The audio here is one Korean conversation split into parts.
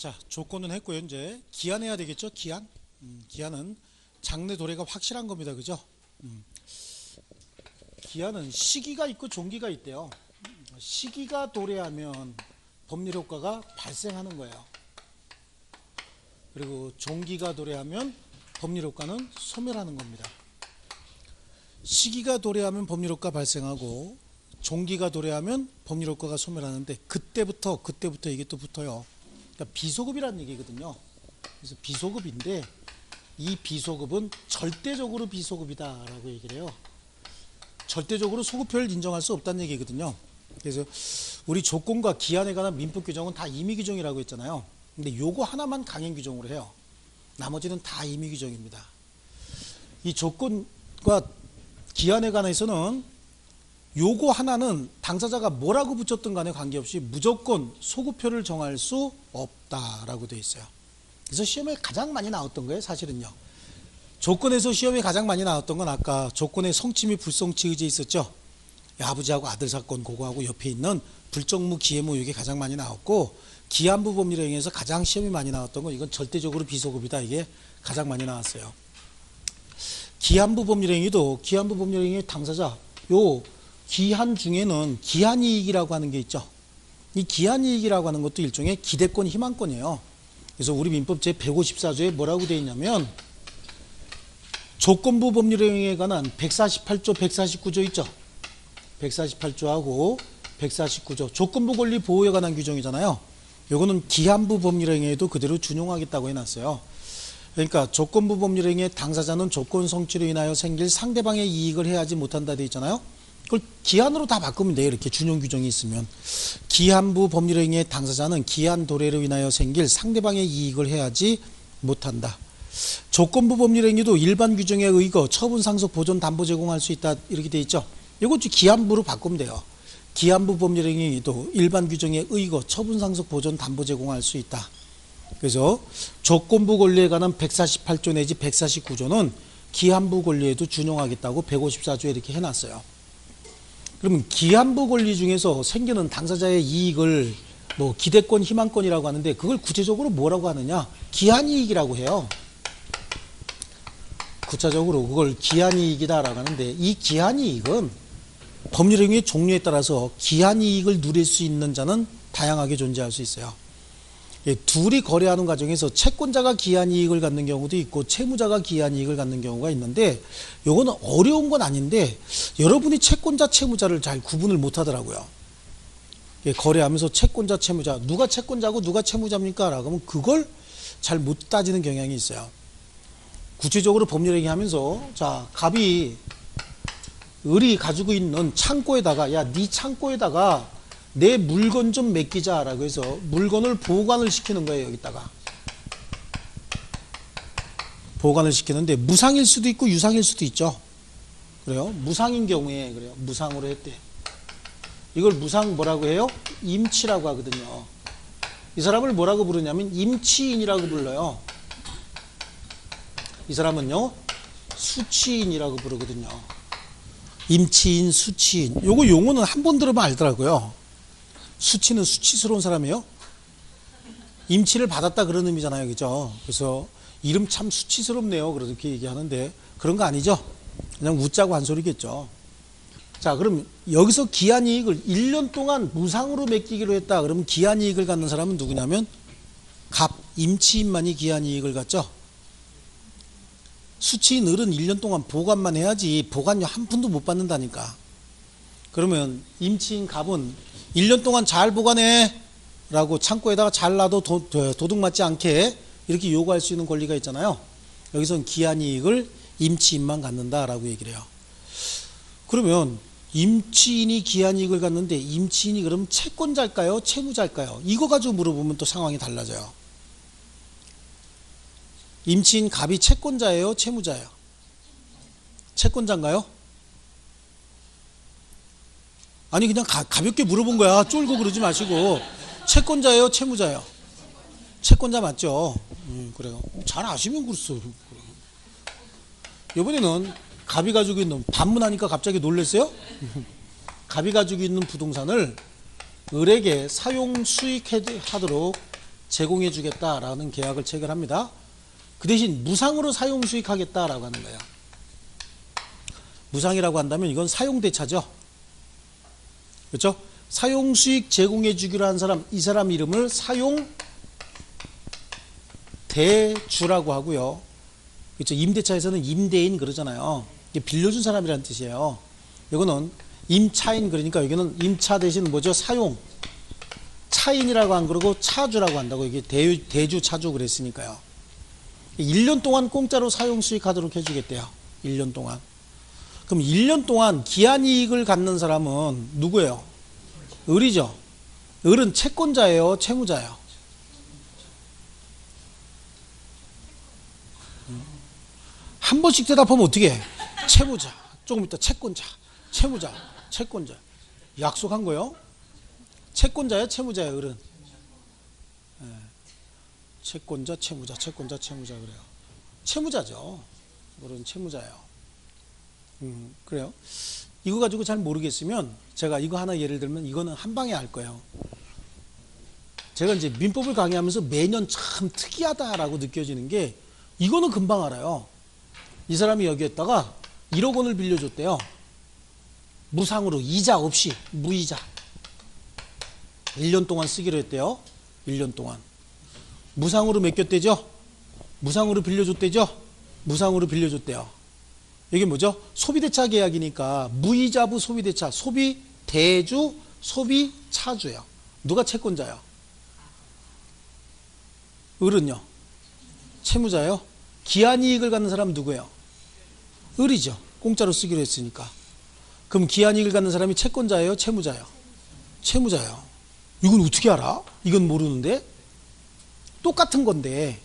자, 조건은 했고요. 이제 기한해야 되겠죠. 기한. 기한은 장래 도래가 확실한 겁니다. 그죠? 기한은 시기가 있고 종기가 있대요. 시기가 도래하면 법률 효과가 발생하는 거예요. 그리고 종기가 도래하면 법률 효과는 소멸하는 겁니다. 시기가 도래하면 법률 효과 발생하고 종기가 도래하면 법률 효과가 소멸하는데 그때부터 이게 또 붙어요. 그러니까 비소급이라는 얘기거든요. 그래서 비소급인데 이 비소급은 절대적으로 비소급이다라고 얘기를 해요. 절대적으로 소급표를 인정할 수 없다는 얘기거든요. 그래서 우리 조건과 기한에 관한 민법 규정은 다 임의 규정이라고 했잖아요. 근데 요거 하나만 강행 규정으로 해요. 나머지는 다 임의 규정입니다. 이 조건과 기한에 관해서는 요거 하나는 당사자가 뭐라고 붙였든 간에 관계없이 무조건 소급표를 정할 수 없다라고 되어 있어요. 그래서 시험에 가장 많이 나왔던 거예요. 사실은요. 조건에서 시험에 가장 많이 나왔던 건 아까 조건의 성취 및 불성취 의제 있었죠. 아버지하고 아들 사건 그거하고 옆에 있는 불정무 기해무 이게 가장 많이 나왔고, 기한부 법률에 의해서 가장 시험이 많이 나왔던 건 이건 절대적으로 비소급이다. 이게 가장 많이 나왔어요. 기한부 법률행위도 기한부 법률행위 당사자 요 기한 중에는 기한이익이라고 하는 게 있죠. 이 기한이익이라고 하는 것도 일종의 기대권 희망권이에요. 그래서 우리 민법 제 154조에 뭐라고 되어 있냐면 조건부 법률행위에 관한 148조 149조 있죠. 148조하고 149조 조건부 권리 보호에 관한 규정이잖아요. 요거는 기한부 법률행위에도 그대로 준용하겠다고 해놨어요. 그러니까 조건부 법률행위의 당사자는 조건 성취로 인하여 생길 상대방의 이익을 해하지 못한다 되어 있잖아요. 그걸 기한으로 다 바꾸면 돼요. 이렇게 준용 규정이 있으면. 기한부 법률행위의 당사자는 기한 도래로 인하여 생길 상대방의 이익을 해하지 못한다. 조건부 법률행위도 일반 규정에 의거 처분 상속 보존 담보 제공할 수 있다 이렇게 되어 있죠. 이거 기한부로 바꾸면 돼요. 기한부 법률행위도 일반 규정에 의거 처분 상속 보존 담보 제공할 수 있다. 그래서 조건부 권리에 관한 148조 내지 149조는 기한부 권리에도 준용하겠다고 154조에 이렇게 해놨어요. 그러면 기한부 권리 중에서 생기는 당사자의 이익을 뭐 기대권 희망권이라고 하는데 그걸 구체적으로 뭐라고 하느냐, 기한이익이라고 해요. 구체적으로 그걸 기한이익이다라고 하는데 이 기한이익은 법률행위의 종류에 따라서 기한이익을 누릴 수 있는 자는 다양하게 존재할 수 있어요. 둘이 거래하는 과정에서 채권자가 기한이익을 갖는 경우도 있고 채무자가 기한이익을 갖는 경우가 있는데 요거는 어려운 건 아닌데 여러분이 채권자 채무자를 잘 구분을 못 하더라고요. 거래하면서 채권자 채무자 누가 채권자고 누가 채무자입니까? 라고 하면 그걸 잘 못 따지는 경향이 있어요. 구체적으로 법률행위 하면서 자 갑이 을이 가지고 있는 창고에다가 야 네 창고에다가 내 물건 좀 맡기자라고 해서 물건을 보관을 시키는 거예요. 여기다가 보관을 시키는데 무상일 수도 있고 유상일 수도 있죠. 그래요. 무상인 경우에 그래요. 무상으로 했대. 이걸 무상 뭐라고 해요? 임치라고 하거든요. 이 사람을 뭐라고 부르냐면 임치인이라고 불러요. 이 사람은요 수치인이라고 부르거든요. 임치인, 수치인. 요거 용어는 한 번 들으면 알더라고요. 수치는 수치스러운 사람이에요. 임치를 받았다 그런 의미잖아요. 그죠? 그래서 이름 참 수치스럽네요. 그렇게 얘기하는데 그런 거 아니죠? 그냥 웃자고 한 소리겠죠. 자, 그럼 여기서 기한이익을 1년 동안 무상으로 맡기기로 했다. 그러면 기한이익을 갖는 사람은 누구냐면 갑, 임치인만이 기한이익을 갖죠. 수치인 을은 1년 동안 보관만 해야지 보관료 한 푼도 못 받는다니까. 그러면 임치인 갑은 1년 동안 잘 보관해 라고 창고에다가 잘 놔도 도둑 맞지 않게 이렇게 요구할 수 있는 권리가 있잖아요. 여기서는 기한이익을 임치인만 갖는다라고 얘기를 해요. 그러면 임치인이 기한이익을 갖는데 임치인이 그럼 채권자일까요? 채무자일까요? 이거 가지고 물어보면 또 상황이 달라져요. 임치인 갑이 채권자예요? 채무자예요? 채권자인가요? 아니 그냥 가볍게 물어본 거야. 쫄고 그러지 마시고. 채권자예요? 채무자예요? 채권자 맞죠? 그래요. 잘 아시면 그랬어. 이번에는 갑이 가지고 있는 반문하니까 갑자기 놀랐어요? 갑이 가지고 있는 부동산을 을에게 사용 수익하도록 제공해 주겠다라는 계약을 체결합니다. 그 대신 무상으로 사용 수익하겠다라고 하는 거예요. 무상이라고 한다면 이건 사용대차죠. 그렇죠? 사용 수익 제공해 주기로 한 사람, 이 사람 이름을 사용대주라고 하고요. 그렇죠? 임대차에서는 임대인 그러잖아요. 이게 빌려준 사람이라는 뜻이에요. 이거는 임차인, 그러니까 여기는 임차 대신 뭐죠? 사용. 차인이라고 안 그러고 차주라고 한다고. 이게 대주, 차주 그랬으니까요. 1년 동안 공짜로 사용 수익하도록 해주겠대요. 1년 동안. 그럼 1년 동안 기한이익을 갖는 사람은 누구예요? 을이죠. 을은 채권자예요, 채무자예요? 한 번씩 대답하면 어떻게 해? 채무자. 조금 이따 채권자. 채무자. 채권자. 약속한 거요? 채권자야, 채무자야, 을은? 네. 채권자, 채무자, 채권자, 채무자 그래요. 채무자죠. 을은 채무자예요. 그래요. 이거 가지고 잘 모르겠으면 제가 이거 하나 예를 들면 이거는 한 방에 알 거예요. 제가 이제 민법을 강의하면서 매년 참 특이하다라고 느껴지는 게 이거는 금방 알아요. 이 사람이 여기에다가 1억 원을 빌려줬대요. 무상으로 이자 없이 무이자 1년 동안 쓰기로 했대요. 1년 동안 무상으로 맡겼대죠. 무상으로 빌려줬대죠. 무상으로 빌려줬대요. 이게 뭐죠? 소비대차 계약이니까 무이자부 소비대차, 소비대주, 소비차주예요. 누가 채권자요? 을은요? 채무자요? 기한이익을 갖는 사람은 누구예요? 을이죠. 공짜로 쓰기로 했으니까. 그럼 기한이익을 갖는 사람이 채권자예요? 채무자예요? 채무자예요. 이건 어떻게 알아? 이건 모르는데? 똑같은 건데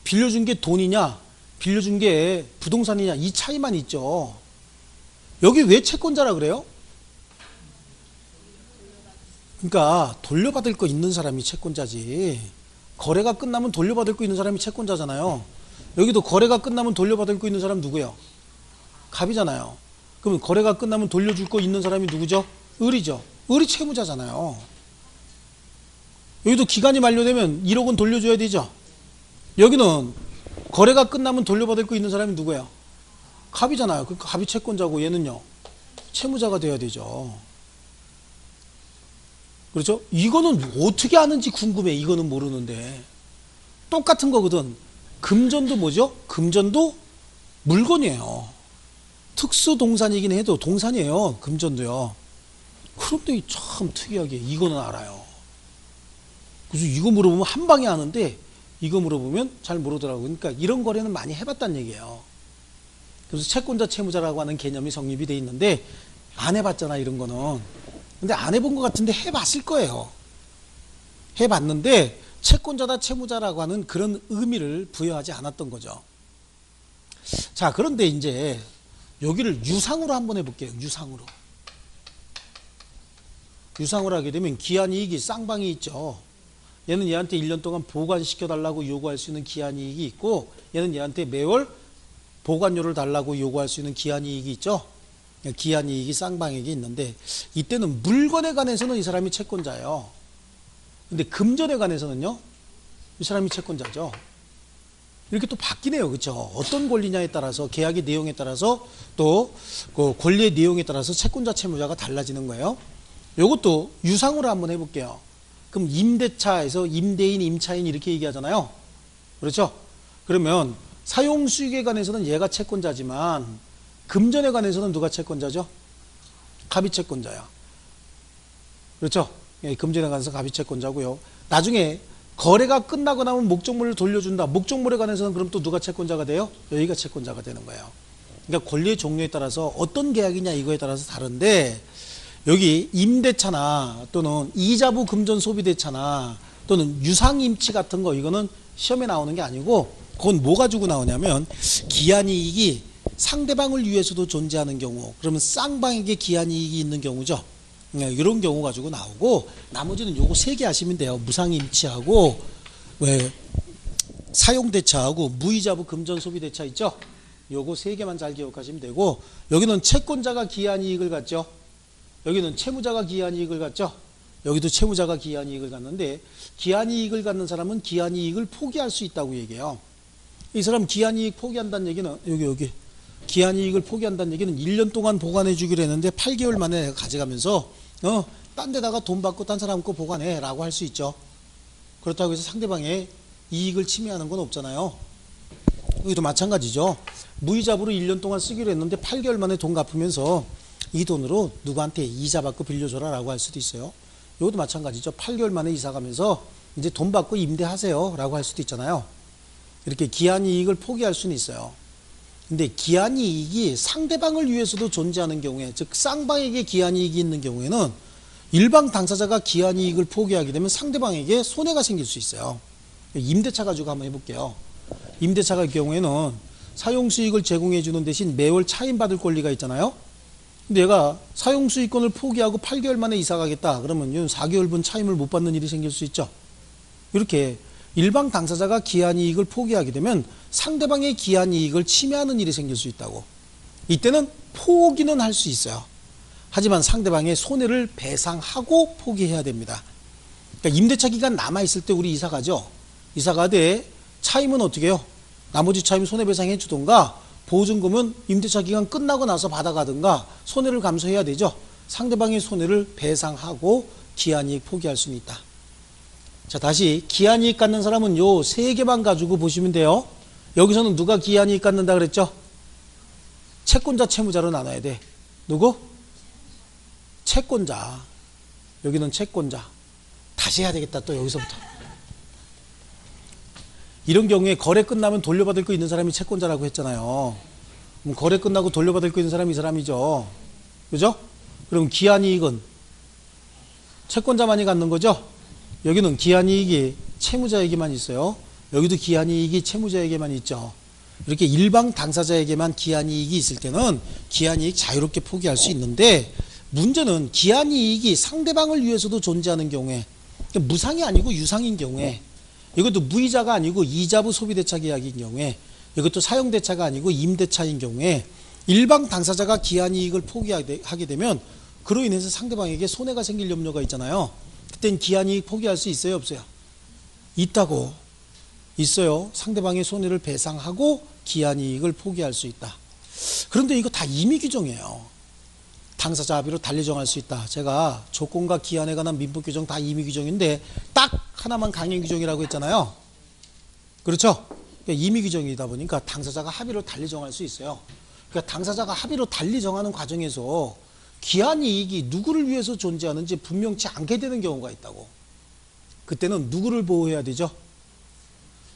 빌려준 게 돈이냐 빌려준 게 부동산이냐 이 차이만 있죠. 여기 왜 채권자라 그래요? 그러니까 돌려받을 거 있는 사람이 채권자지. 거래가 끝나면 돌려받을 거 있는 사람이 채권자잖아요. 여기도 거래가 끝나면 돌려받을 거 있는 사람 누구예요? 갑이잖아요. 그럼 거래가 끝나면 돌려줄 거 있는 사람이 누구죠? 을이죠. 을이 채무자잖아요. 여기도 기간이 만료되면 1억 원 돌려줘야 되죠. 여기는 거래가 끝나면 돌려받을 거 있는 사람이 누구예요? 갑이잖아요. 그러니까 갑이 채권자고 얘는요 채무자가 돼야 되죠. 그렇죠? 이거는 어떻게 아는지 궁금해. 이거는 모르는데 똑같은 거거든. 금전도 뭐죠? 금전도 물건이에요. 특수동산이긴 해도 동산이에요. 금전도요. 그런데 참 특이하게 이거는 알아요. 그래서 이거 물어보면 한 방에 아는데 이거 물어보면 잘 모르더라고요. 그러니까 이런 거래는 많이 해봤다는 얘기예요. 그래서 채권자 채무자라고 하는 개념이 성립이 돼 있는데 안 해봤잖아 이런 거는. 근데 안 해본 것 같은데 해봤을 거예요. 해봤는데 채권자다 채무자라고 하는 그런 의미를 부여하지 않았던 거죠. 자, 그런데 이제 여기를 유상으로 한번 해볼게요. 유상으로. 유상으로 하게 되면 기한이익이 쌍방이 있죠. 얘는 얘한테 1년 동안 보관시켜달라고 요구할 수 있는 기한이익이 있고 얘는 얘한테 매월 보관료를 달라고 요구할 수 있는 기한이익이 있죠. 기한이익이 쌍방에게 있는데 이때는 물건에 관해서는 이 사람이 채권자예요. 근데 금전에 관해서는요 이 사람이 채권자죠. 이렇게 또 바뀌네요. 그렇죠? 어떤 권리냐에 따라서 계약의 내용에 따라서 또 그 권리의 내용에 따라서 채권자 채무자가 달라지는 거예요. 이것도 유상으로 한번 해볼게요. 그럼 임대차에서 임대인, 임차인 이렇게 얘기하잖아요. 그렇죠? 그러면 사용수익에 관해서는 얘가 채권자지만 금전에 관해서는 누가 채권자죠? 갑이 채권자야. 그렇죠? 예, 금전에 관해서 갑이 채권자고요. 나중에 거래가 끝나고 나면 목적물을 돌려준다. 목적물에 관해서는 그럼 또 누가 채권자가 돼요? 여기가 채권자가 되는 거예요. 그러니까 권리의 종류에 따라서 어떤 계약이냐 이거에 따라서 다른데 여기 임대차나 또는 이자부 금전 소비대차나 또는 유상임치 같은 거 이거는 시험에 나오는 게 아니고 그건 뭐 가지고 나오냐면 기한이익이 상대방을 위해서도 존재하는 경우 그러면 쌍방에게 기한이익이 있는 경우죠. 이런 경우 가지고 나오고 나머지는 요거 3개 하시면 돼요. 무상임치하고 왜 사용대차하고 무이자부 금전 소비대차 있죠. 요거 3개만 잘 기억하시면 되고 여기는 채권자가 기한이익을 갖죠. 여기는 채무자가 기한이익을 갖죠. 여기도 채무자가 기한이익을 갖는데 기한이익을 갖는 사람은 기한이익을 포기할 수 있다고 얘기해요. 이 사람 기한이익 포기한다는 얘기는 여기 기한이익을 포기한다는 얘기는 1년 동안 보관해 주기로 했는데 8개월 만에 내가 가져가면서 딴 데다가 돈 받고 딴 사람 거 보관해 라고 할 수 있죠. 그렇다고 해서 상대방의 이익을 침해하는 건 없잖아요. 여기도 마찬가지죠. 무이자부로 1년 동안 쓰기로 했는데 8개월 만에 돈 갚으면서 이 돈으로 누구한테 이자 받고 빌려줘라 라고 할 수도 있어요. 이것도 마찬가지죠. 8개월 만에 이사 가면서 이제 돈 받고 임대하세요 라고 할 수도 있잖아요. 이렇게 기한이익을 포기할 수는 있어요. 근데 기한이익이 상대방을 위해서도 존재하는 경우에, 즉 쌍방에게 기한이익이 있는 경우에는 일방 당사자가 기한이익을 포기하게 되면 상대방에게 손해가 생길 수 있어요. 임대차 가지고 한번 해볼게요. 임대차의 경우에는 사용수익을 제공해 주는 대신 매월 차임받을 권리가 있잖아요. 근데 얘가 사용수익권을 포기하고 8개월 만에 이사 가겠다 그러면 4개월분 차임을 못 받는 일이 생길 수 있죠. 이렇게 일방 당사자가 기한이익을 포기하게 되면 상대방의 기한이익을 침해하는 일이 생길 수 있다고. 이때는 포기는 할 수 있어요. 하지만 상대방의 손해를 배상하고 포기해야 됩니다. 그러니까 임대차 기간 남아있을 때 우리 이사 가죠. 이사 가되 차임은 어떻게 해요? 나머지 차임 손해배상해 주던가 보증금은 임대차 기간 끝나고 나서 받아가든가 손해를 감수해야 되죠. 상대방의 손해를 배상하고 기한이익 포기할 수는 있다. 자, 다시 기한이익 갖는 사람은 요 세 개만 가지고 보시면 돼요. 여기서는 누가 기한이익 갖는다 그랬죠? 채권자, 채무자로 나눠야 돼. 누구? 채권자. 여기는 채권자. 다시 해야 되겠다. 또 여기서부터. 이런 경우에 거래 끝나면 돌려받을 거 있는 사람이 채권자라고 했잖아요. 그럼 거래 끝나고 돌려받을 거 있는 사람이 이 사람이죠. 그죠? 그럼 기한이익은 채권자만이 갖는 거죠? 여기는 기한이익이 채무자에게만 있어요. 여기도 기한이익이 채무자에게만 있죠. 이렇게 일방 당사자에게만 기한이익이 있을 때는 기한이익 자유롭게 포기할 수 있는데 문제는 기한이익이 상대방을 위해서도 존재하는 경우에 무상이 아니고 유상인 경우에 이것도 무이자가 아니고 이자부 소비대차 계약인 경우에 이것도 사용대차가 아니고 임대차인 경우에 일방 당사자가 기한이익을 포기하게 되면 그로 인해서 상대방에게 손해가 생길 염려가 있잖아요. 그땐 기한이익 포기할 수 있어요 없어요? 있다고. 있어요. 상대방의 손해를 배상하고 기한이익을 포기할 수 있다. 그런데 이거 다 임의규정이에요. 당사자 합의로 달리 정할 수 있다. 제가 조건과 기한에 관한 민법규정 다 임의규정인데 딱 하나만 강행규정이라고 했잖아요. 그렇죠? 그러니까 임의규정이다 보니까 당사자가 합의로 달리 정할 수 있어요. 그러니까 당사자가 합의로 달리 정하는 과정에서 기한이익이 누구를 위해서 존재하는지 분명치 않게 되는 경우가 있다고. 그때는 누구를 보호해야 되죠?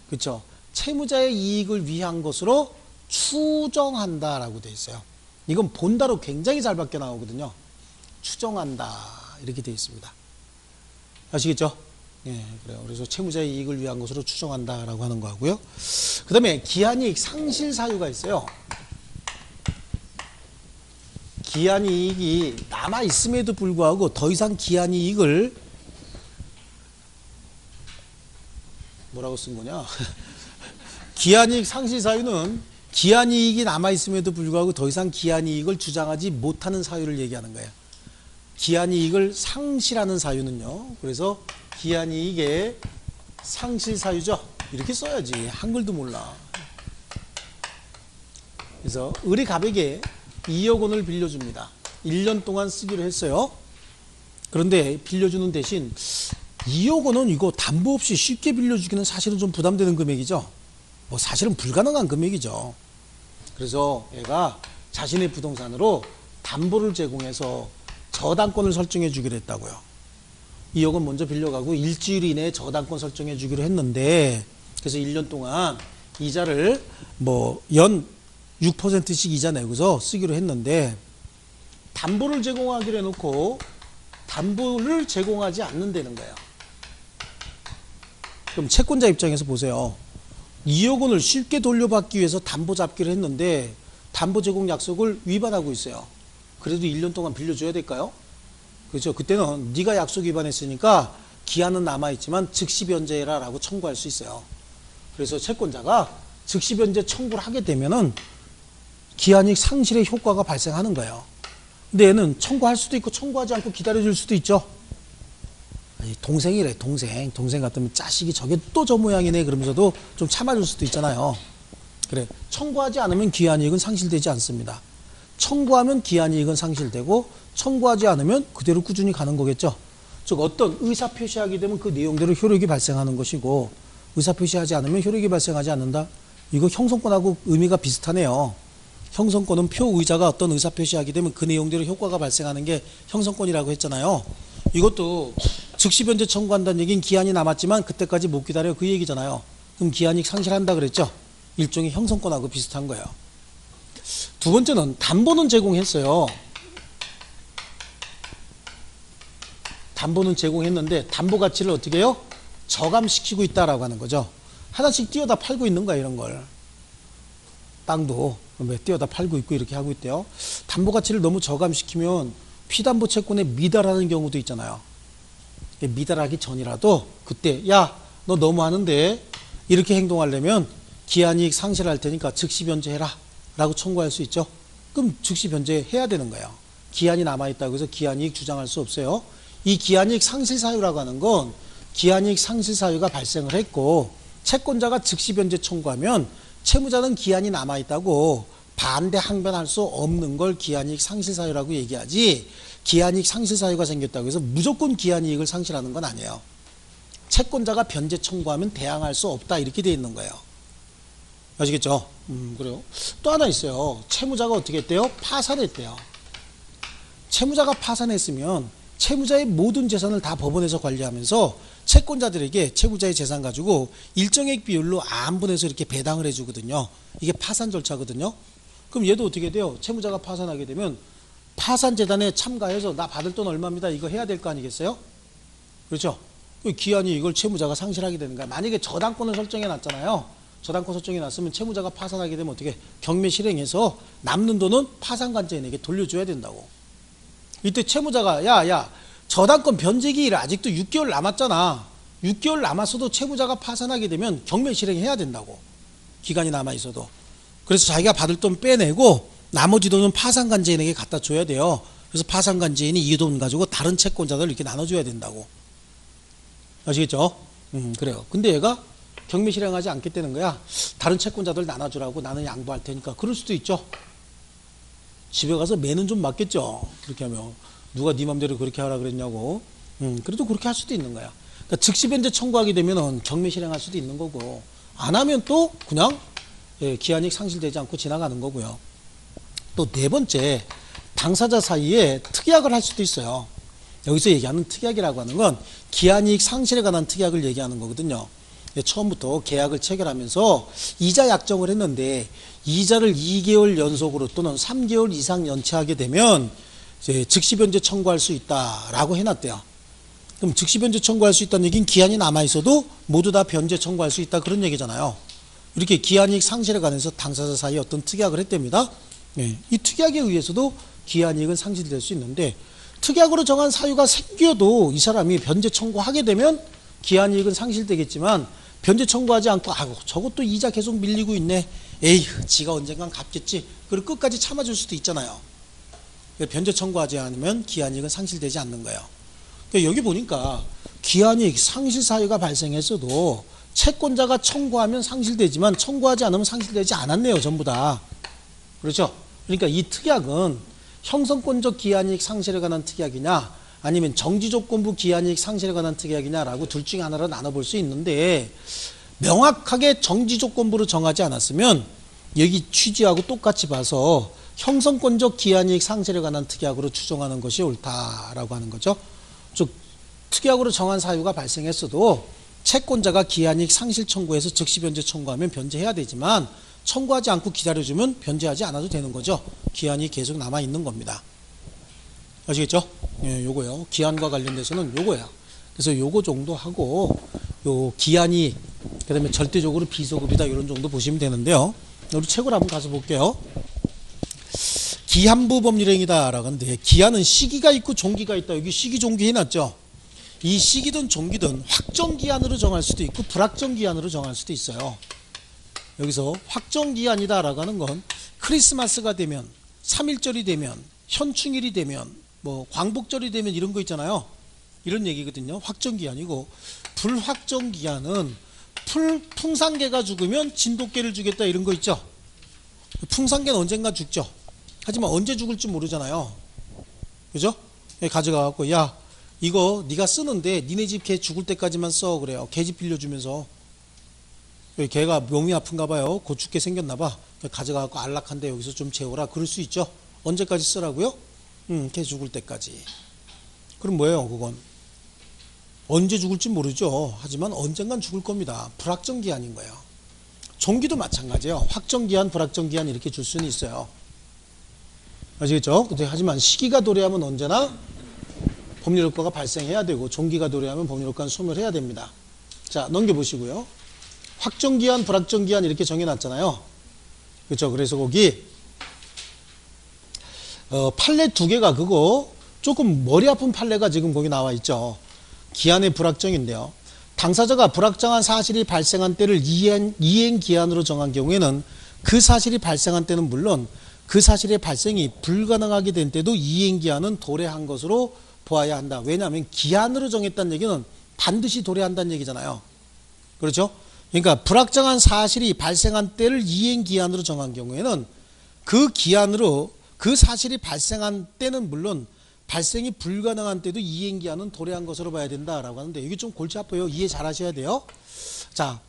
그렇죠? 채무자의 이익을 위한 것으로 추정한다라고 되어 있어요. 이건 본다로 굉장히 잘 바뀌어 나오거든요. 추정한다 이렇게 되어 있습니다. 아시겠죠? 예, 그래요. 그래서 채무자의 이익을 위한 것으로 추정한다라고 하는 거고요. 그 다음에 기한이익 상실 사유가 있어요. 기한이익이 남아 있음에도 불구하고 더 이상 기한이익을 뭐라고 쓴 거냐? 기한이익 상실 사유는 기한이익이 남아 있음에도 불구하고 더 이상 기한이익을 주장하지 못하는 사유를 얘기하는 거예요. 기한이익을 상실하는 사유는요. 그래서 기한이익의 상실 사유죠. 이렇게 써야지. 한글도 몰라. 그래서 의리갑에게 2억 원을 빌려줍니다. 1년 동안 쓰기로 했어요. 그런데 빌려주는 대신 2억 원은 이거 담보 없이 쉽게 빌려주기는 사실은 좀 부담되는 금액이죠. 뭐 사실은 불가능한 금액이죠. 그래서 얘가 자신의 부동산으로 담보를 제공해서 저당권을 설정해 주기로 했다고요. 2억 원 먼저 빌려가고 일주일 이내에 저당권 설정해 주기로 했는데 그래서 1년 동안 이자를 뭐 연 6%씩 이자 내고서 쓰기로 했는데 담보를 제공하기로 해놓고 담보를 제공하지 않는다는 거예요. 그럼 채권자 입장에서 보세요. 2억 원을 쉽게 돌려받기 위해서 담보 잡기로 했는데 담보 제공 약속을 위반하고 있어요. 그래도 1년 동안 빌려줘야 될까요? 그렇죠. 그때는 네가 약속 위반했으니까 기한은 남아있지만 즉시 변제해라 라고 청구할 수 있어요. 그래서 채권자가 즉시 변제 청구를 하게 되면은 기한이익 상실의 효과가 발생하는 거예요. 근데 얘는 청구할 수도 있고 청구하지 않고 기다려줄 수도 있죠. 아니, 동생이래, 동생. 동생 같으면 자식이 저게 또 저 모양이네 그러면서도 좀 참아줄 수도 있잖아요. 그래, 청구하지 않으면 기한이익은 상실되지 않습니다. 청구하면 기한이익은 상실되고 청구하지 않으면 그대로 꾸준히 가는 거겠죠. 즉 어떤 의사표시하게 되면 그 내용대로 효력이 발생하는 것이고 의사표시하지 않으면 효력이 발생하지 않는다. 이거 형성권하고 의미가 비슷하네요. 형성권은 표의자가 어떤 의사표시하게 되면 그 내용대로 효과가 발생하는 게 형성권이라고 했잖아요. 이것도 즉시 변제 청구한다는 얘기는 기한이 남았지만 그때까지 못 기다려 그 얘기잖아요. 그럼 기한이익 상실한다 그랬죠. 일종의 형성권하고 비슷한 거예요. 두 번째는 담보는 제공했어요. 담보는 제공했는데 담보 가치를 어떻게 해요? 저감시키고 있다라고 하는 거죠. 하나씩 띄어다 팔고 있는 거야 이런 걸. 땅도 띄어다 팔고 있고 이렇게 하고 있대요. 담보 가치를 너무 저감시키면 피담보 채권에 미달하는 경우도 있잖아요. 미달하기 전이라도 그때 야 너 너무 하는데 이렇게 행동하려면 기한이익 상실할 테니까 즉시 변제해라 라고 청구할 수 있죠. 그럼 즉시 변제해야 되는 거예요. 기한이 남아있다고 해서 기한이익 주장할 수 없어요. 이 기한이익 상실 사유라고 하는 건 기한이익 상실 사유가 발생을 했고 채권자가 즉시 변제 청구하면 채무자는 기한이 남아있다고 반대 항변할 수 없는 걸 기한이익 상실 사유라고 얘기하지 기한이익 상실 사유가 생겼다고 해서 무조건 기한이익을 상실하는 건 아니에요. 채권자가 변제 청구하면 대항할 수 없다 이렇게 돼 있는 거예요. 아시겠죠? 그래요. 또 하나 있어요. 채무자가 어떻게 했대요? 파산했대요. 채무자가 파산했으면 채무자의 모든 재산을 다 법원에서 관리하면서 채권자들에게 채무자의 재산 가지고 일정액 비율로 안분해서 이렇게 배당을 해주거든요. 이게 파산 절차거든요. 그럼 얘도 어떻게 돼요? 채무자가 파산하게 되면 파산재단에 참가해서 나 받을 돈 얼마입니다. 이거 해야 될 거 아니겠어요? 그렇죠? 기한이 이걸 채무자가 상실하게 되는 거야. 만약에 저당권을 설정해 놨잖아요. 저당권 설정해 놨으면 채무자가 파산하게 되면 어떻게 경매 실행해서 남는 돈은 파산관제인에게 돌려줘야 된다고. 이때 채무자가 야 저당권 변제기일 아직도 6개월 남았잖아. 6개월 남았어도 채무자가 파산하게 되면 경매 실행해야 된다고. 기간이 남아있어도. 그래서 자기가 받을 돈 빼내고 나머지 돈은 파산관제인에게 갖다 줘야 돼요. 그래서 파산관제인이 이 돈 가지고 다른 채권자들 이렇게 나눠줘야 된다고. 아시겠죠? 그래요. 근데 얘가 경매 실행하지 않겠다는 거야. 다른 채권자들 나눠주라고 나는 양보할 테니까. 그럴 수도 있죠. 집에 가서 매는 좀 맞겠죠. 그렇게 하면 누가 네 맘대로 그렇게 하라 그랬냐고. 그래도 그렇게 할 수도 있는 거야. 그러니까 즉시 변제 청구하게 되면은 경매 실행할 수도 있는 거고 안 하면 또 그냥 기한이익 상실되지 않고 지나가는 거고요. 또 네 번째 당사자 사이에 특약을 할 수도 있어요. 여기서 얘기하는 특약이라고 하는 건 기한이익 상실에 관한 특약을 얘기하는 거거든요. 처음부터 계약을 체결하면서 이자 약정을 했는데 이자를 2개월 연속으로 또는 3개월 이상 연체하게 되면 이제 즉시 변제 청구할 수 있다라고 해놨대요. 그럼 즉시 변제 청구할 수 있다는 얘기는 기한이 남아있어도 모두 다 변제 청구할 수 있다 그런 얘기잖아요. 이렇게 기한이익 상실에 관해서 당사자 사이에 어떤 특약을 했답니다. 이 특약에 의해서도 기한이익은 상실될 수 있는데 특약으로 정한 사유가 생겨도 이 사람이 변제 청구하게 되면 기한이익은 상실되겠지만 변제 청구하지 않고 아이고 저것도 이자 계속 밀리고 있네. 에휴 지가 언젠간 갚겠지. 그리고 끝까지 참아줄 수도 있잖아요. 변제 청구하지 않으면 기한이익은 상실되지 않는 거예요. 그러니까 여기 보니까 기한이익 상실 사유가 발생했어도 채권자가 청구하면 상실되지만 청구하지 않으면 상실되지 않았네요. 전부 다. 그렇죠? 그러니까 이 특약은 형성권적 기한이익 상실에 관한 특약이냐 아니면 정지조건부 기한이익 상실에 관한 특약이냐라고 둘 중에 하나로 나눠볼 수 있는데 명확하게 정지조건부로 정하지 않았으면 여기 취지하고 똑같이 봐서 형성권적 기한이익 상실에 관한 특약으로 추정하는 것이 옳다라고 하는 거죠. 즉 특약으로 정한 사유가 발생했어도 채권자가 기한이익 상실 청구해서 즉시 변제 청구하면 변제해야 되지만 청구하지 않고 기다려주면 변제하지 않아도 되는 거죠. 기한이 계속 남아있는 겁니다. 아시겠죠? 예, 요거요. 기한과 관련돼서는 요거예요. 그래서 요거 정도 하고 요 기한이 그 다음에 절대적으로 비소급이다 이런 정도 보시면 되는데요. 우리 책을 한번 가서 볼게요. 기한부 법률행위다 라고 하는데 기한은 시기가 있고 종기가 있다. 여기 시기 종기 해놨죠. 이 시기든 종기든 확정기한으로 정할 수도 있고 불확정기한으로 정할 수도 있어요. 여기서 확정기한이다 라고 하는 건 크리스마스가 되면 3.1절이 되면 현충일이 되면 뭐 광복절이 되면 이런 거 있잖아요. 이런 얘기거든요. 확정기한이고, 불확정기한은 풍산개가 죽으면 진돗개를 주겠다 이런 거 있죠. 풍산개는 언젠가 죽죠. 하지만 언제 죽을지 모르잖아요. 그죠? 가져가갖고 야 이거 네가 쓰는데 니네 집 개 죽을 때까지만 써 그래요. 개집 빌려주면서. 개가 몸이 아픈가 봐요. 곧 죽게 생겼나 봐. 가져가갖고 안락한데 여기서 좀 재워라. 그럴 수 있죠. 언제까지 쓰라고요? 개 죽을 때까지. 그럼 뭐예요 그건? 언제 죽을지 모르죠. 하지만 언젠간 죽을 겁니다. 불확정기한인 거예요. 종기도 마찬가지예요. 확정기한, 불확정기한 이렇게 줄 수는 있어요. 아시겠죠? 하지만 시기가 도래하면 언제나 법률효과가 발생해야 되고, 종기가 도래하면 법률효과는 소멸해야 됩니다. 자, 넘겨보시고요. 확정기한, 불확정기한 이렇게 정해놨잖아요. 그렇죠? 그래서 거기 판례 두 개가 그거 조금 머리 아픈 판례가 지금 거기 나와 있죠. 기한의 불확정인데요. 당사자가 불확정한 사실이 발생한 때를 이행기한으로 정한 경우에는 그 사실이 발생한 때는 물론 그 사실의 발생이 불가능하게 된 때도 이행기한은 도래한 것으로 보아야 한다. 왜냐하면 기한으로 정했다는 얘기는 반드시 도래한다는 얘기잖아요. 그렇죠? 그러니까 불확정한 사실이 발생한 때를 이행기한으로 정한 경우에는 그 기한으로 그 사실이 발생한 때는 물론 발생이 불가능한 때도 이행기한은 도래한 것으로 봐야 된다라고 하는데 이게 좀 골치 아파요. 이해 잘 하셔야 돼요. 자,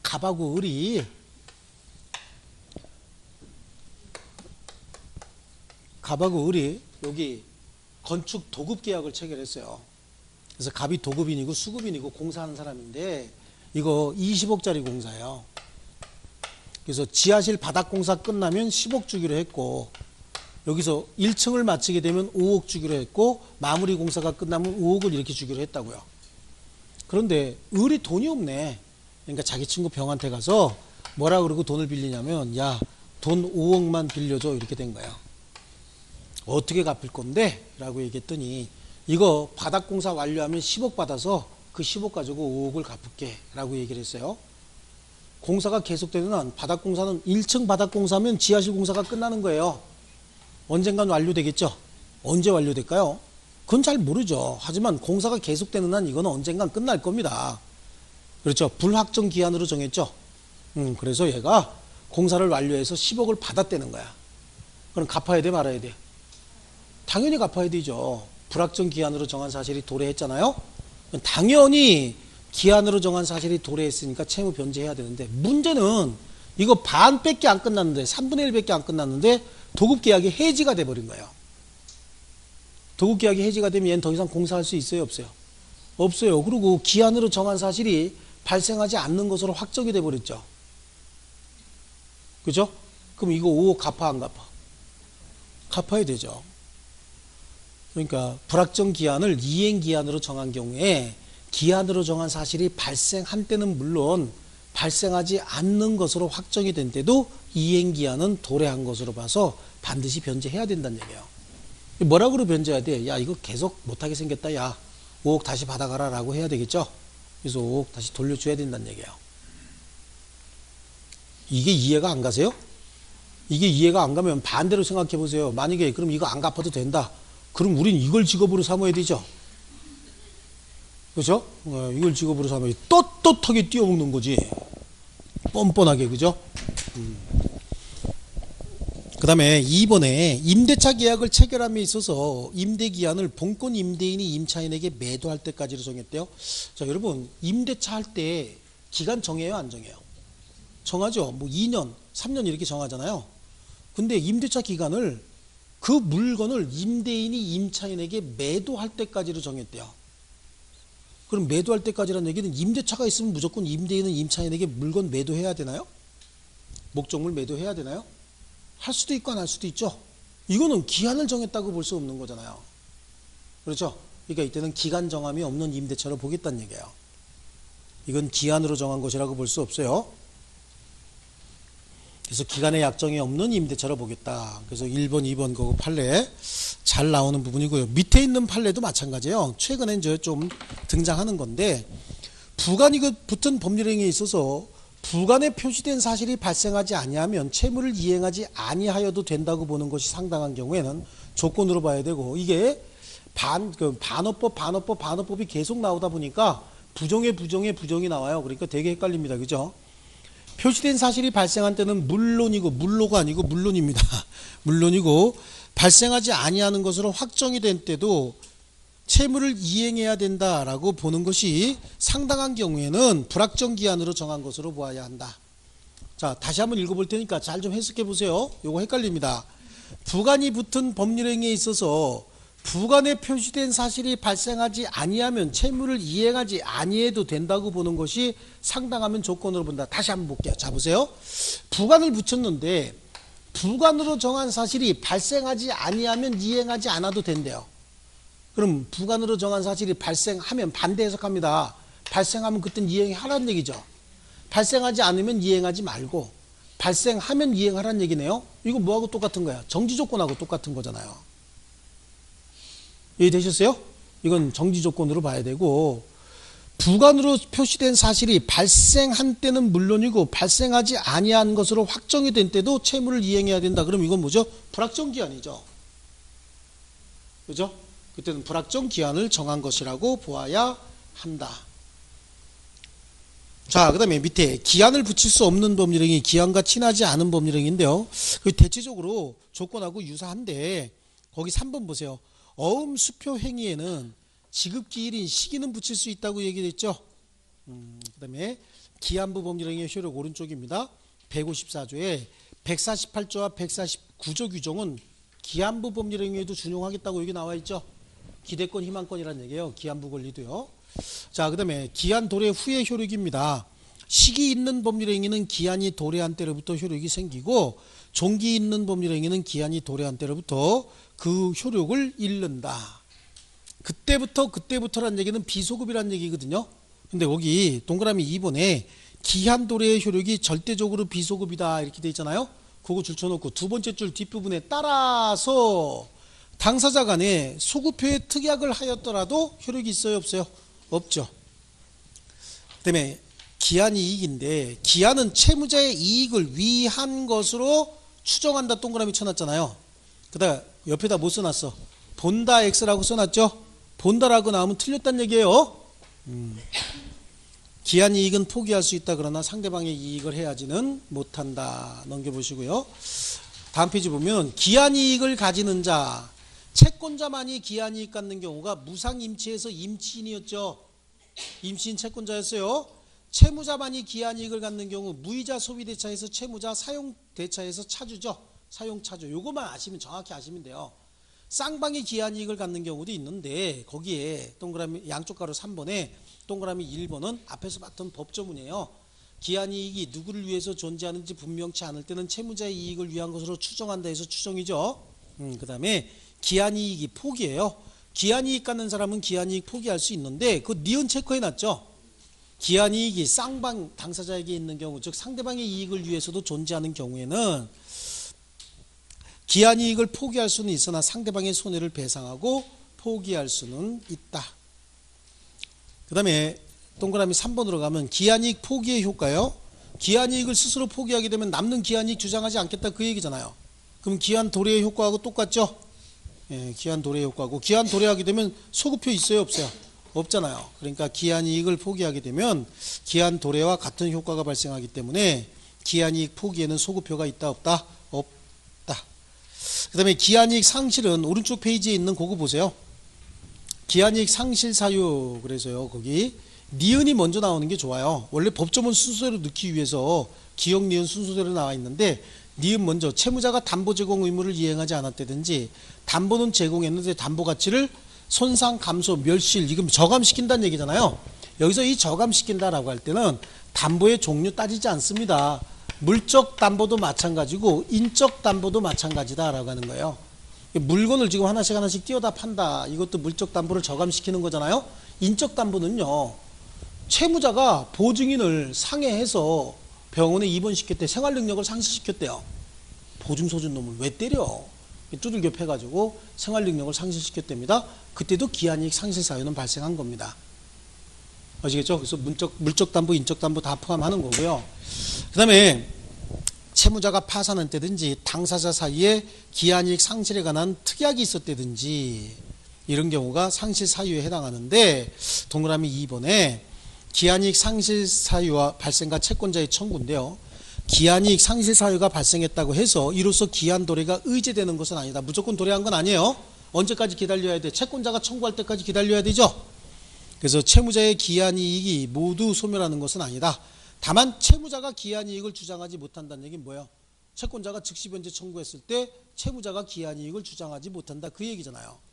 갑하고 을이 여기 건축 도급 계약을 체결했어요. 그래서 갑이 도급인이고 수급인이고 공사하는 사람인데 이거 20억짜리 공사예요. 그래서 지하실 바닥 공사 끝나면 10억 주기로 했고, 여기서 1층을 마치게 되면 5억 주기로 했고, 마무리 공사가 끝나면 5억을 이렇게 주기로 했다고요. 그런데 을이 돈이 없네. 그러니까 자기 친구 병한테 가서 뭐라 그러고 돈을 빌리냐면, 야, 돈 5억만 빌려줘 이렇게 된 거예요. 어떻게 갚을 건데? 라고 얘기했더니 이거 바닥 공사 완료하면 10억 받아서 그 10억 가지고 5억을 갚을게 라고 얘기를 했어요. 공사가 계속되는 한 바닥 공사는 1층 바닥 공사면 지하실 공사가 끝나는 거예요. 언젠간 완료되겠죠. 언제 완료될까요? 그건 잘 모르죠. 하지만 공사가 계속되는 한 이거는 언젠간 끝날 겁니다. 그렇죠. 불확정 기한으로 정했죠. 그래서 얘가 공사를 완료해서 10억을 받았다는 거야. 그럼 갚아야 돼 말아야 돼? 당연히 갚아야 되죠. 불확정 기한으로 정한 사실이 도래했잖아요. 당연히 기한으로 정한 사실이 도래했으니까 채무 변제해야 되는데, 문제는 이거 반밖에 안 끝났는데 3분의 1밖에 안 끝났는데 도급계약이 해지가 돼버린 거예요. 도급계약이 해지가 되면 얘는 더 이상 공사할 수 있어요 없어요? 없어요. 그리고 기한으로 정한 사실이 발생하지 않는 것으로 확정이 돼버렸죠. 그죠? 그럼 이거 5억 갚아 안 갚아? 갚아야 되죠. 그러니까 불확정 기한을 이행기한으로 정한 경우에 기한으로 정한 사실이 발생한 때는 물론 발생하지 않는 것으로 확정이 된 때도 이행기한은 도래한 것으로 봐서 반드시 변제해야 된다는 얘기예요. 뭐라고 변제해야 돼? 야 이거 계속 못하게 생겼다. 야 5억 다시 받아가라 라고 해야 되겠죠. 그래서 5억 다시 돌려줘야 된다는 얘기예요. 이게 이해가 안 가세요? 이게 이해가 안 가면 반대로 생각해 보세요. 만약에 그럼 이거 안 갚아도 된다. 그럼 우린 이걸 직업으로 삼아야 되죠. 그죠? 이걸 직업으로 삼아야 떳떳하게 뛰어먹는 거지. 뻔뻔하게. 그죠? 그 다음에 2번에 임대차 계약을 체결함에 있어서 임대기한을 본권 임대인이 임차인에게 매도할 때까지로 정했대요. 자, 여러분 임대차 할 때 기간 정해요 안 정해요? 정하죠. 뭐 2년 3년 이렇게 정하잖아요. 근데 임대차 기간을 그 물건을 임대인이 임차인에게 매도할 때까지로 정했대요. 그럼 매도할 때까지라는 얘기는 임대차가 있으면 무조건 임대인은 임차인에게 물건 매도해야 되나요? 목적물 매도해야 되나요? 할 수도 있고 안 할 수도 있죠. 이거는 기한을 정했다고 볼 수 없는 거잖아요. 그렇죠? 그러니까 이때는 기간 정함이 없는 임대차로 보겠다는 얘기예요. 이건 기한으로 정한 것이라고 볼 수 없어요. 그래서 기간의 약정이 없는 임대차로 보겠다. 그래서 1번, 2번 그거 판례 잘 나오는 부분이고요. 밑에 있는 판례도 마찬가지예요. 최근에 이제 좀 등장하는 건데, 부관이 붙은 법률행위에 있어서 부관에 표시된 사실이 발생하지 아니하면 채무를 이행하지 아니하여도 된다고 보는 것이 상당한 경우에는 조건으로 봐야 되고, 이게 반어법이 계속 나오다 보니까 부정이 나와요. 그러니까 되게 헷갈립니다. 그죠? 표시된 사실이 발생한 때는 물론이고, 물로가 아니고 물론입니다. 물론이고, 발생하지 아니하는 것으로 확정이 된 때도 채무를 이행해야 된다라고 보는 것이 상당한 경우에는 불확정 기한으로 정한 것으로 보아야 한다. 자, 다시 한번 읽어볼 테니까 잘 좀 해석해 보세요. 요거 헷갈립니다. 부관이 붙은 법률행위에 있어서 부관에 표시된 사실이 발생하지 아니하면 채무를 이행하지 아니해도 된다고 보는 것이 상당하면 조건으로 본다. 다시 한번 볼게요. 자, 보세요. 부관을 붙였는데 부관으로 정한 사실이 발생하지 아니하면 이행하지 않아도 된대요. 그럼 부관으로 정한 사실이 발생하면 반대 해석합니다. 발생하면 그땐 이행하라는 얘기죠. 발생하지 않으면 이행하지 말고 발생하면 이행하라는 얘기네요. 이거 뭐하고 똑같은 거야? 정지조건하고 똑같은 거잖아요. 이해되셨어요? 이건 정지조건으로 봐야 되고, 부관으로 표시된 사실이 발생한 때는 물론이고 발생하지 아니한 것으로 확정이 된 때도 채무를 이행해야 된다. 그럼 이건 뭐죠? 불확정 기한이죠. 그죠? 그때는 불확정 기한을 정한 것이라고 보아야 한다. 자, 그 다음에 밑에 기한을 붙일 수 없는 법률행위, 기한과 친하지 않은 법률행위인데요. 대체적으로 조건하고 유사한데 거기 3번 보세요. 어음 수표 행위에는 지급기일인 시기는 붙일 수 있다고 얘기했죠. 그 다음에 기한부 법률행위의 효력 오른쪽입니다. 154조에 148조와 149조 규정은 기한부 법률행위에도 준용하겠다고 여기 나와 있죠. 기대권, 희망권이라는 얘기예요. 기한부 권리도요. 자, 그 다음에 기한 도래 후의 효력입니다. 시기 있는 법률행위는 기한이 도래한 때로부터 효력이 생기고, 종기 있는 법률행위는 기한이 도래한 때로부터 그 효력을 잃는다. 그때부터라는 얘기는 비소급이라는 얘기거든요. 근데 여기 동그라미 2번에 기한 도래의 효력이 절대적으로 비소급이다 이렇게 돼 있잖아요. 그거 줄쳐놓고 두 번째 줄 뒷부분에 따라서 당사자 간에 소급표의 특약을 하였더라도 효력이 있어요, 없어요? 없죠. 그다음에 기한이익인데 기한은 채무자의 이익을 위한 것으로 추정한다 동그라미 쳐놨잖아요. 그다음 옆에다 뭐 써놨어? 본다 X라고 써놨죠? 본다라고 나오면 틀렸다는 얘기예요. 기한이익은 포기할 수 있다. 그러나 상대방의 이익을 해야지는 못한다. 넘겨보시고요. 다음 페이지 보면 기한이익을 가지는 자, 채권자만이 기한이익 갖는 경우가 무상임치에서 임치인이었죠. 임치인 채권자였어요. 채무자만이 기한이익을 갖는 경우 무이자 소비대차에서 채무자, 사용대차에서 차주죠. 사용차주. 요것만 아시면 정확히 아시면 돼요. 쌍방이 기한이익을 갖는 경우도 있는데 거기에 동그라미 양쪽 가로 3번에 동그라미 1번은 앞에서 봤던 법조문이에요. 기한이익이 누구를 위해서 존재하는지 분명치 않을 때는 채무자의 이익을 위한 것으로 추정한다 해서 추정이죠. 그 다음에 기한이익이 포기예요. 기한이익 갖는 사람은 기한이익 포기할 수 있는데 그 니은 체크해 놨죠. 기한이익이 쌍방 당사자에게 있는 경우, 즉 상대방의 이익을 위해서도 존재하는 경우에는 기한이익을 포기할 수는 있으나 상대방의 손해를 배상하고 포기할 수는 있다. 그 다음에 동그라미 3번으로 가면 기한이익 포기의 효과요. 기한이익을 스스로 포기하게 되면 남는 기한이익 주장하지 않겠다 그 얘기잖아요. 그럼 기한 도래의 효과하고 똑같죠? 예, 기한 도래의 효과고, 기한 도래하게 되면 소급표 있어요, 없어요? 없잖아요. 그러니까 기한이익을 포기하게 되면 기한 도래와 같은 효과가 발생하기 때문에 기한이익 포기에는 소급표가 있다, 없다? 없다. 그 다음에 기한이익 상실은 오른쪽 페이지에 있는 그거 보세요. 기한이익 상실 사유. 그래서요, 거기 니은이 먼저 나오는 게 좋아요. 원래 법조문 순서대로 넣기 위해서 기역 니은 순서대로 나와 있는데 니은 먼저. 채무자가 담보 제공 의무를 이행하지 않았다든지 담보는 제공했는데 담보 가치를 손상, 감소, 멸실, 이거 저감시킨다는 얘기잖아요. 여기서 이 저감시킨다라고 할 때는 담보의 종류 따지지 않습니다. 물적 담보도 마찬가지고 인적 담보도 마찬가지다라고 하는 거예요. 물건을 지금 하나씩 띄어다 판다. 이것도 물적 담보를 저감시키는 거잖아요. 인적 담보는요, 채무자가 보증인을 상해해서 병원에 입원시켰대. 생활능력을 상실시켰대요. 보증서준 놈을 왜 때려? 두들겨 패가지고 생활능력을 상실시켰답니다. 그때도 기한이익 상실 사유는 발생한 겁니다. 아시겠죠? 그래서 물적 담보, 인적 담보 다 포함하는 거고요. 그 다음에 채무자가 파산한 때든지 당사자 사이에 기한이익 상실에 관한 특약이 있었다든지 이런 경우가 상실 사유에 해당하는데 동그라미 2번에 기한이익 상실 사유와 발생과 채권자의 청구인데요. 기한이익 상실 사유가 발생했다고 해서 이로써 기한 도래가 의제되는 것은 아니다. 무조건 도래한 건 아니에요. 언제까지 기다려야 돼? 채권자가 청구할 때까지 기다려야 되죠. 그래서 채무자의 기한이익이 모두 소멸하는 것은 아니다. 다만 채무자가 기한이익을 주장하지 못한다는 얘기는 뭐예요? 채권자가 즉시 변제 청구했을 때 채무자가 기한이익을 주장하지 못한다. 그 얘기잖아요.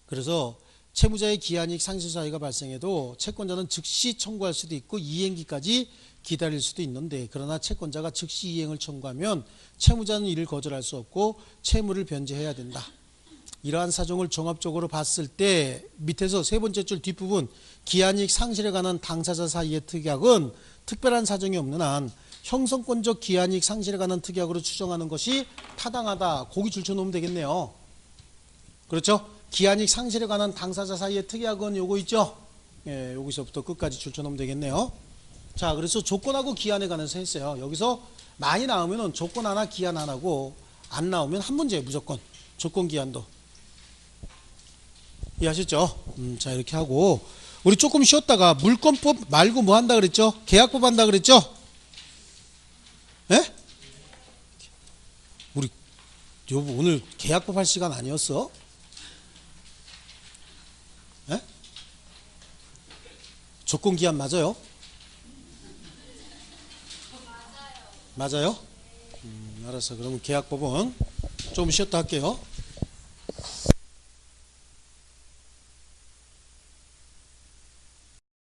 그래서 채무자의 기한이익 상실 사유가 발생해도 채권자는 즉시 청구할 수도 있고 이행기까지 기다릴 수도 있는데 그러나 채권자가 즉시 이행을 청구하면 채무자는 이를 거절할 수 없고 채무를 변제해야 된다. 이러한 사정을 종합적으로 봤을 때 밑에서 세 번째 줄 뒷부분 기한이익 상실에 관한 당사자 사이의 특약은 특별한 사정이 없는 한 형성권적 기한이익 상실에 관한 특약으로 추정하는 것이 타당하다. 거기 줄쳐놓으면 되겠네요. 그렇죠? 기한이익 상실에 관한 당사자 사이의 특약은 요거 있죠? 예, 여기서부터 끝까지 줄쳐놓으면 되겠네요. 자, 그래서 조건하고 기한에 관해서 했어요. 여기서 많이 나오면은 조건 하나, 기한 하나고 안 나오면 한 문제예요, 무조건. 조건, 기한도. 이해하셨죠? 자, 이렇게 하고 우리 조금 쉬었다가 물권법 말고 뭐 한다 그랬죠? 계약법 한다 그랬죠? 예? 우리 여보 오늘 계약법 할 시간 아니었어? 예? 조건 기한 맞아요? 맞아요? 알았어. 그러면 계약법은 좀 쉬었다 할게요.